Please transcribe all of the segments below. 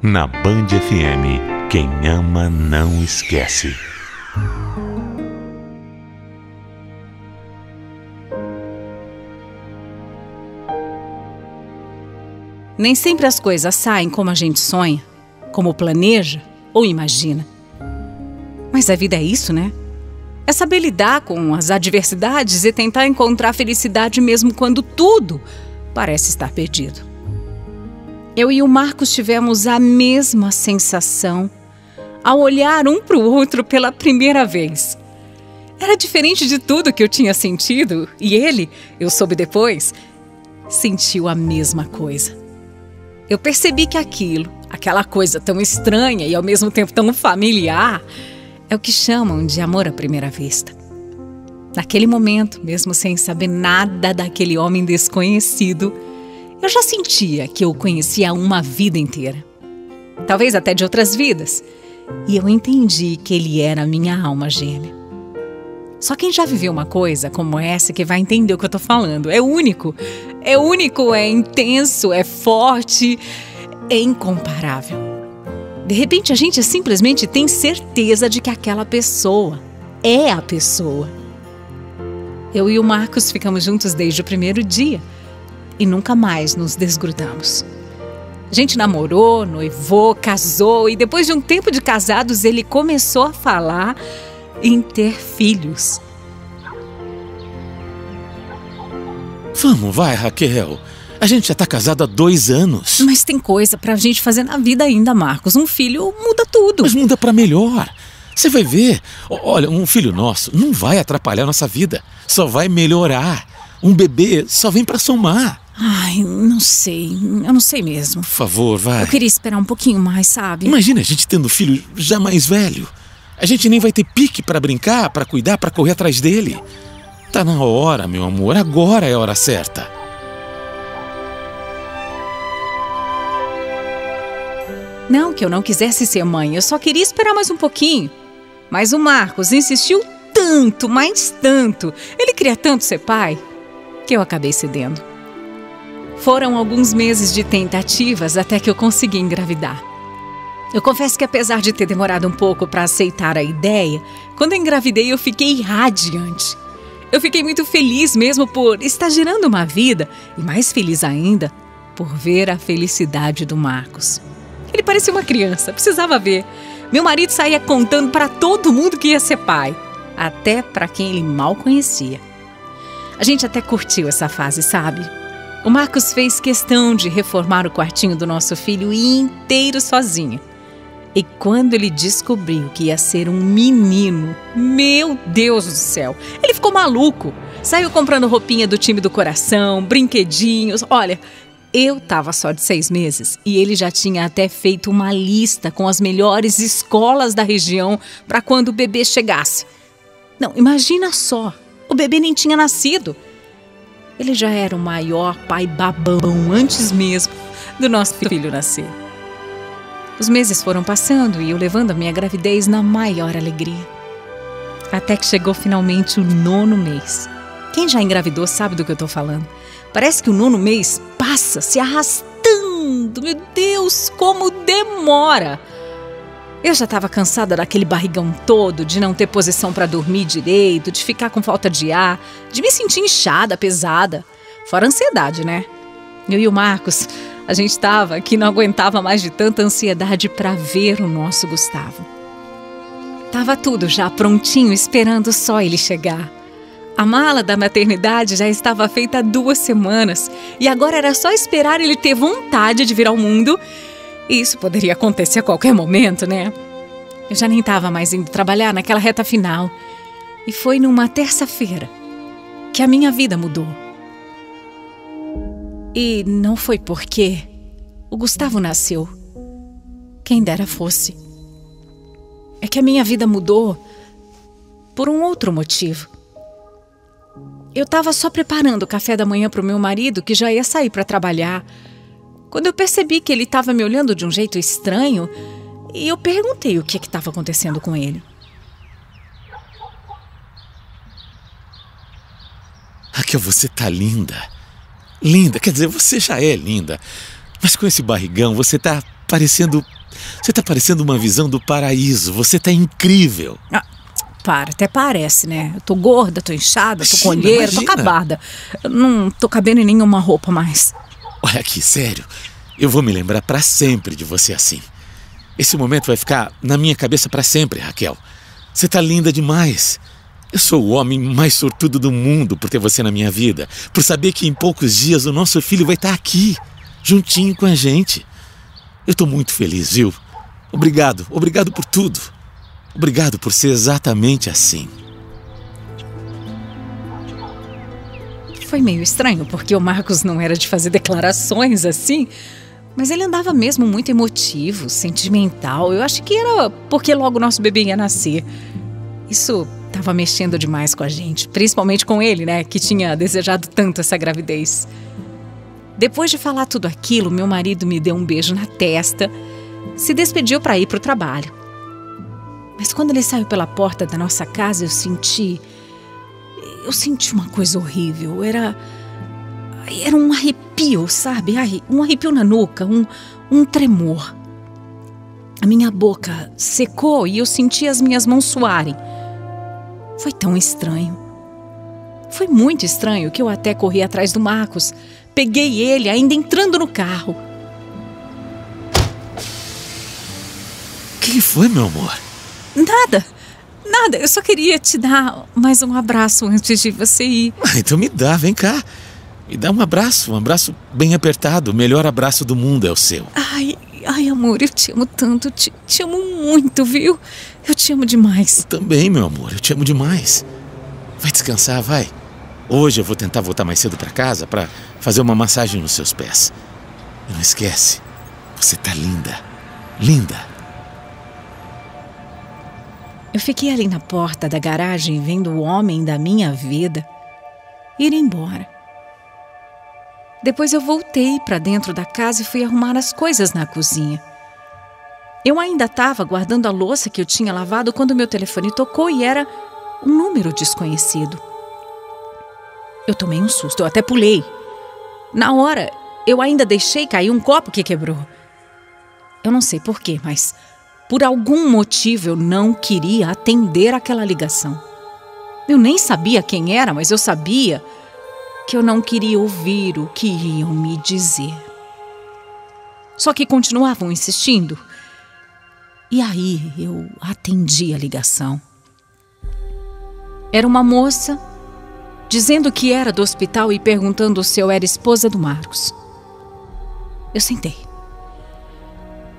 Na Band FM, quem ama não esquece. Nem sempre as coisas saem como a gente sonha, como planeja ou imagina. Mas a vida é isso, né? É saber lidar com as adversidades e tentar encontrar felicidade mesmo quando tudo parece estar perdido. Eu e o Marcos tivemos a mesma sensação ao olhar um para o outro pela primeira vez. Era diferente de tudo que eu tinha sentido e ele, eu soube depois, sentiu a mesma coisa. Eu percebi que aquela coisa tão estranha e ao mesmo tempo tão familiar, é o que chamam de amor à primeira vista. Naquele momento, mesmo sem saber nada daquele homem desconhecido, eu já sentia que eu conhecia uma vida inteira. Talvez até de outras vidas. E eu entendi que ele era a minha alma gêmea. Só quem já viveu uma coisa como essa que vai entender o que eu tô falando. É único. É único, é intenso, é forte, é incomparável. De repente a gente simplesmente tem certeza de que aquela pessoa é a pessoa. Eu e o Marcos ficamos juntos desde o primeiro dia e nunca mais nos desgrudamos. A gente namorou, noivou, casou e depois de um tempo de casados ele começou a falar em ter filhos. Vamos, vai, Raquel. A gente já tá casado há 2 anos. Mas tem coisa pra gente fazer na vida ainda, Marcos. Um filho muda tudo. Mas muda pra melhor. Você vai ver. Olha, um filho nosso não vai atrapalhar nossa vida. Só vai melhorar. Um bebê só vem pra somar. Ai, não sei. Eu não sei mesmo. Por favor, vai. Eu queria esperar um pouquinho mais, sabe? Imagina a gente tendo filho já mais velho. A gente nem vai ter pique pra brincar, pra cuidar, pra correr atrás dele. Tá na hora, meu amor. Agora é a hora certa. Não que eu não quisesse ser mãe, eu só queria esperar mais um pouquinho. Mas o Marcos insistiu tanto, mais tanto, ele queria tanto ser pai, que eu acabei cedendo. Foram alguns meses de tentativas até que eu consegui engravidar. Eu confesso que apesar de ter demorado um pouco para aceitar a ideia, quando eu engravidei eu fiquei radiante. Eu fiquei muito feliz mesmo por estar gerando uma vida e mais feliz ainda por ver a felicidade do Marcos. Ele parecia uma criança, precisava ver. Meu marido saía contando para todo mundo que ia ser pai, até para quem ele mal conhecia. A gente até curtiu essa fase, sabe? O Marcos fez questão de reformar o quartinho do nosso filho inteiro sozinho. E quando ele descobriu que ia ser um menino, meu Deus do céu, ele ficou maluco. Saiu comprando roupinha do time do coração, brinquedinhos. Olha, eu tava só de 6 meses e ele já tinha até feito uma lista com as melhores escolas da região para quando o bebê chegasse. Não, imagina só, o bebê nem tinha nascido. Ele já era o maior pai babão antes mesmo do nosso filho nascer. Os meses foram passando e eu levando a minha gravidez na maior alegria. Até que chegou finalmente o 9º mês. Quem já engravidou sabe do que eu tô falando. Parece que o 9º mês passa se arrastando. Meu Deus, como demora! Eu já estava cansada daquele barrigão todo, de não ter posição para dormir direito, de ficar com falta de ar, de me sentir inchada, pesada. Fora a ansiedade, né? Eu e o Marcos, a gente estava que não aguentava mais de tanta ansiedade para ver o nosso Gustavo. Tava tudo já prontinho, esperando só ele chegar. A mala da maternidade já estava feita há 2 semanas e agora era só esperar ele ter vontade de vir ao mundo. E isso poderia acontecer a qualquer momento, né? Eu já nem estava mais indo trabalhar naquela reta final. E foi numa terça-feira que a minha vida mudou. E não foi porque o Gustavo nasceu. Quem dera fosse. É que a minha vida mudou por um outro motivo. Eu estava só preparando o café da manhã para o meu marido, que já ia sair para trabalhar, quando eu percebi que ele estava me olhando de um jeito estranho, e eu perguntei o que estava acontecendo com ele. Raquel, você tá linda. Linda, quer dizer, você já é linda. Mas com esse barrigão, você tá parecendo uma visão do paraíso. Você tá incrível. Ah, para, até parece, né? Eu tô gorda, tô inchada, tô com olheira, tô acabada. Eu não tô cabendo em nenhuma roupa mais. Olha aqui, sério. Eu vou me lembrar pra sempre de você assim. Esse momento vai ficar na minha cabeça pra sempre, Raquel. Você tá linda demais. Eu sou o homem mais sortudo do mundo por ter você na minha vida. Por saber que em poucos dias o nosso filho vai estar aqui, juntinho com a gente. Eu tô muito feliz, viu? Obrigado por tudo. Obrigado por ser exatamente assim. Foi meio estranho, porque o Marcos não era de fazer declarações assim, mas ele andava mesmo muito emotivo, sentimental. Eu acho que era porque logo nosso bebê ia nascer. Isso estava mexendo demais com a gente, principalmente com ele, né, que tinha desejado tanto essa gravidez. Depois de falar tudo aquilo, meu marido me deu um beijo na testa, se despediu para ir para o trabalho. Mas quando ele saiu pela porta da nossa casa, eu senti uma coisa horrível. Era um arrepio, sabe? Um arrepio na nuca, um tremor. A minha boca secou e eu senti as minhas mãos suarem. Foi tão estranho. Foi muito estranho que eu até corri atrás do Marcos. Peguei ele, ainda entrando no carro. O que foi, meu amor? Nada. Eu só queria te dar mais um abraço antes de você ir. Então me dá, vem cá. Me dá um abraço bem apertado. O melhor abraço do mundo é o seu. Ai, amor, eu te amo tanto, te amo muito, viu? Eu te amo demais. Eu também, meu amor, eu te amo demais. Vai descansar, vai. Hoje eu vou tentar voltar mais cedo pra casa pra fazer uma massagem nos seus pés. E não esquece, você tá linda, linda. Eu fiquei ali na porta da garagem vendo o homem da minha vida ir embora. Depois eu voltei para dentro da casa e fui arrumar as coisas na cozinha. Eu ainda estava guardando a louça que eu tinha lavado quando meu telefone tocou e era um número desconhecido. Eu tomei um susto, eu até pulei. Na hora, eu ainda deixei cair um copo que quebrou. Eu não sei porquê, mas por algum motivo eu não queria atender aquela ligação. Eu nem sabia quem era, mas eu sabia que eu não queria ouvir o que iam me dizer. Só que continuavam insistindo. E aí eu atendi a ligação. Era uma moça dizendo que era do hospital e perguntando se eu era esposa do Marcos. Eu sentei.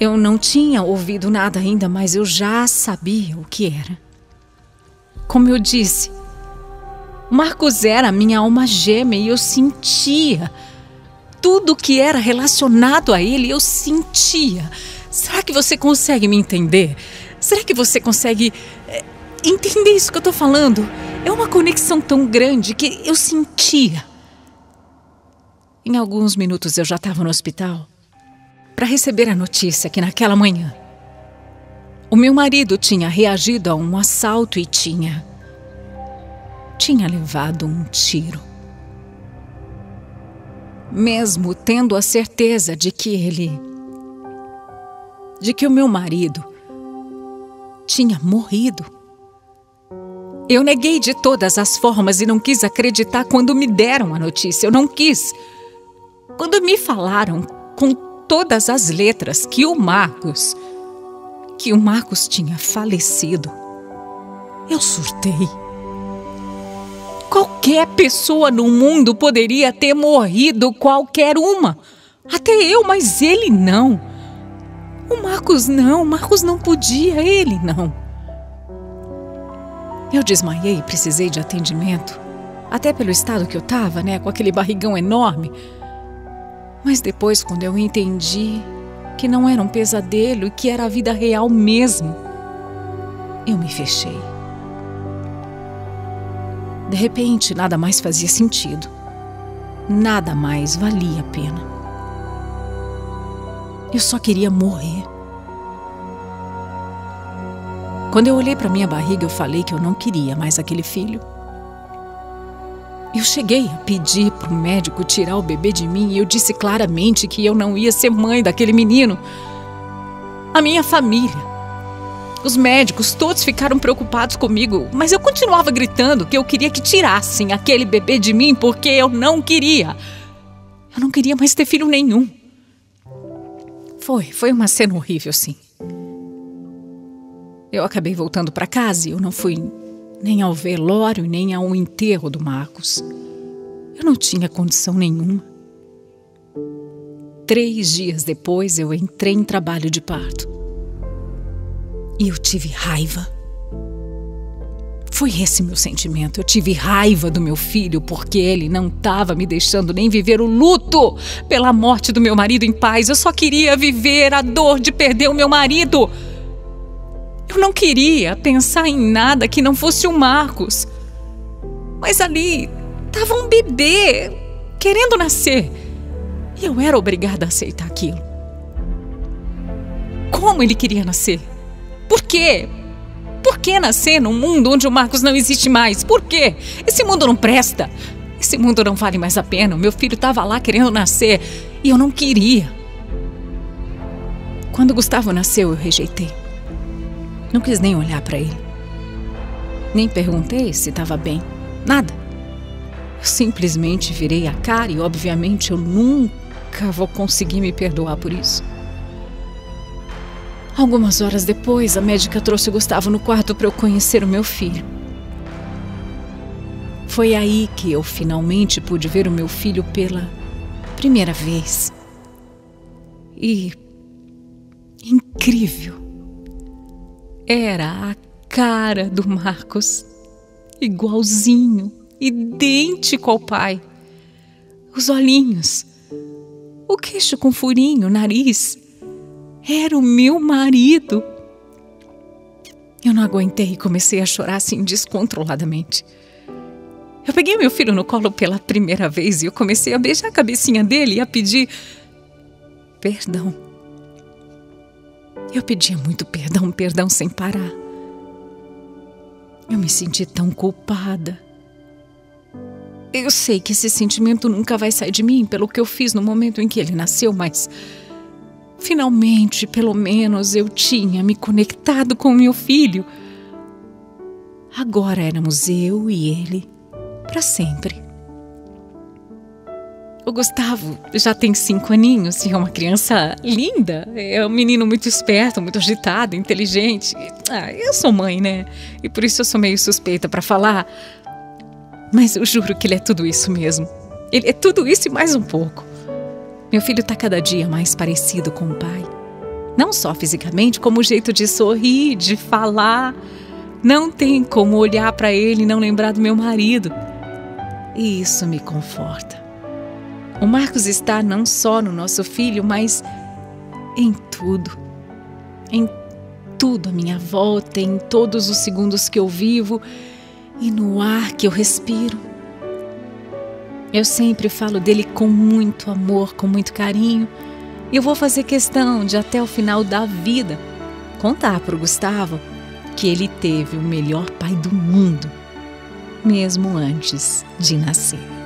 Eu não tinha ouvido nada ainda, mas eu já sabia o que era. Como eu disse, Marcos era a minha alma gêmea e eu sentia. Tudo que era relacionado a ele, eu sentia. Será que você consegue me entender? Será que você consegue entender isso que eu tô falando? É uma conexão tão grande que eu sentia. Em alguns minutos eu já estava no hospital para receber a notícia que naquela manhã o meu marido tinha reagido a um assalto e tinha levado um tiro. Mesmo tendo a certeza de que o meu marido tinha morrido. Eu neguei de todas as formas e não quis acreditar quando me deram a notícia. Eu não quis. Quando me falaram com todas as letras que o Marcos tinha falecido, eu surtei. Qualquer pessoa no mundo poderia ter morrido, qualquer uma. Até eu, mas ele não. O Marcos não podia, ele não. Eu desmaiei e precisei de atendimento. Até pelo estado que eu estava, né? Com aquele barrigão enorme. Mas depois, quando eu entendi que não era um pesadelo e que era a vida real mesmo, eu me fechei. De repente, nada mais fazia sentido. Nada mais valia a pena. Eu só queria morrer. Quando eu olhei para minha barriga, eu falei que eu não queria mais aquele filho. Eu cheguei a pedir para o médico tirar o bebê de mim e eu disse claramente que eu não ia ser mãe daquele menino. A minha família, os médicos, todos ficaram preocupados comigo, mas eu continuava gritando que eu queria que tirassem aquele bebê de mim porque eu não queria. Eu não queria mais ter filho nenhum. Foi uma cena horrível, sim. Eu acabei voltando para casa e eu não fui nem ao velório, nem ao enterro do Marcos. Eu não tinha condição nenhuma. 3 dias depois, eu entrei em trabalho de parto. E eu tive raiva. Foi esse meu sentimento. Eu tive raiva do meu filho porque ele não estava me deixando nem viver o luto pela morte do meu marido em paz. Eu só queria viver a dor de perder o meu marido. Eu não queria pensar em nada que não fosse o Marcos. Mas ali estava um bebê querendo nascer. E eu era obrigada a aceitar aquilo. Como ele queria nascer? Por quê? Por que nascer num mundo onde o Marcos não existe mais? Por quê? Esse mundo não presta. Esse mundo não vale mais a pena. O meu filho estava lá querendo nascer e eu não queria. Quando Gustavo nasceu, eu rejeitei. Não quis nem olhar para ele. Nem perguntei se estava bem. Nada. Eu simplesmente virei a cara e, obviamente, eu nunca vou conseguir me perdoar por isso. Algumas horas depois, a médica trouxe o Gustavo no quarto para eu conhecer o meu filho. Foi aí que eu finalmente pude ver o meu filho pela primeira vez. E... incrível! Era a cara do Marcos, igualzinho, idêntico ao pai. Os olhinhos, o queixo com furinho, o nariz. Era o meu marido. Eu não aguentei e comecei a chorar assim descontroladamente. Eu peguei meu filho no colo pela primeira vez e eu comecei a beijar a cabecinha dele e a pedir perdão. Eu pedia muito perdão, perdão sem parar. Eu me senti tão culpada. Eu sei que esse sentimento nunca vai sair de mim pelo que eu fiz no momento em que ele nasceu, mas finalmente, pelo menos, eu tinha me conectado com o meu filho. Agora éramos eu e ele para sempre. O Gustavo já tem 5 aninhos e é uma criança linda. É um menino muito esperto, muito agitado, inteligente. Eu sou mãe, né? E por isso eu sou meio suspeita para falar. Mas eu juro que ele é tudo isso mesmo. Ele é tudo isso e mais um pouco. Meu filho está cada dia mais parecido com o pai. Não só fisicamente, como o jeito de sorrir, de falar. Não tem como olhar para ele e não lembrar do meu marido. E isso me conforta. O Marcos está não só no nosso filho, mas em tudo. Em tudo à minha volta, em todos os segundos que eu vivo e no ar que eu respiro. Eu sempre falo dele com muito amor, com muito carinho. E eu vou fazer questão de, até o final da vida, contar para o Gustavo que ele teve o melhor pai do mundo, mesmo antes de nascer.